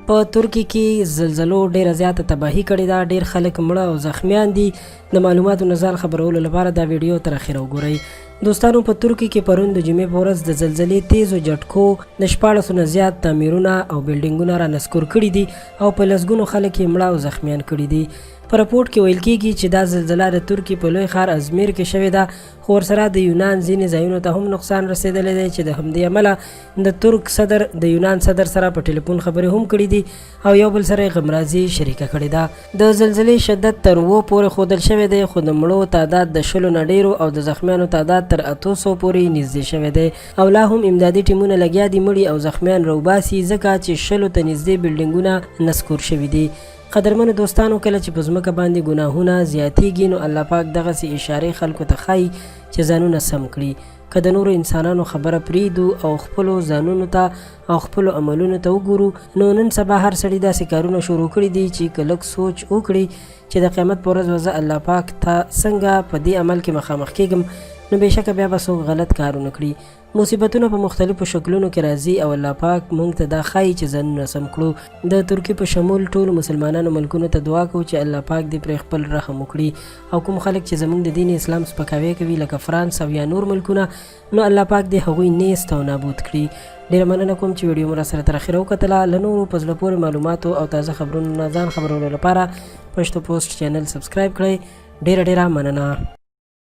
په ترکی کې زلزلو ډیره زیاته تباهي کړې ده، ډیر خلک مړه او زخمیان دي. د معلوماتو نه ځان خبرولو لپاره دا ویډیو تر اخره وګورئ. دوستانو، په ترکی کې پرون د جمعې په ورځ د زلزلې تیزو جټکو د 1400 نه زیات تعمیرونه او بلډینګونه را نسکور کړي دي او په لسګونو خلک یې مړه او زخمیان کړي دي. په راپورټ کې ویل کېږي چې دا زلزله د ترکی په لوی ښار ازمیر کې شوې ده، خو ورسره د یونان ځینې ځایونو ته هم نقصان رسېدلی دی چې د همدې امله د ترک صدر د یونان صدر سره په ټلیفون خبرې هم کړي دي او یو بل سره یې غمرازي شریکه کړې ده. د زلزلې شدت تر 7 پورې ښودل شوی دی، خو د مړو تعداد د 20 نه ډیرو او د زخمیانو تعداد تر 800 پورې نږدې شوی دی او لا هم امدادي ټیمونه لګیا دي مړي او زخمیان راوباسي، ځکه چې 20 ته نږدې بلډینګونه نسکور شوي دي. قدرمنو دوستانو، کله چې په ځمکه باندې ګناهونه زیاتیږي نو الله پاک دغسې اشارې خلکو ته ښایي چې ځانونه سم کړي. که د نورو انسانانو خبره پرېږدو او خپلو ځانونو ته او خپلو عملونو ته وګورو نو نن سبا هر سړي داسې کارونه شروع کړي دي چې که لږ سوچ وکړي چې د قیامت په ورځ به زه الله پاک ته څنګه په دې عمل کې مخامخ کېږم، نو بېشکه بیا به څوک غلط کارونه کړي. مصیبتونه په مختلفو شکلونو کې راځي او الله پاک موږ ته دا ښایي چې ځانونه سم کړو. د ترکي په شمول ټولو مسلمانانو ملکونو ته دعا کوو چې الله پاک دې پرې خپل رحم وکړي او کوم خلک چې زموږ د دین اسلام سپکاوی کوي لکه فرانس او یا نور ملکونه، نو الله پاک دې هغوی نیست او نابود کړي. ډېره مننه کوم چې ویډیو مو راسره تر اخره وکتله. له نورو په زړه پورې معلوماتو او تازه خبرونو نه ځان خبرولو لپاره پښتو پوسټ چینل سبسکرایب کړئ. ډېره مننه.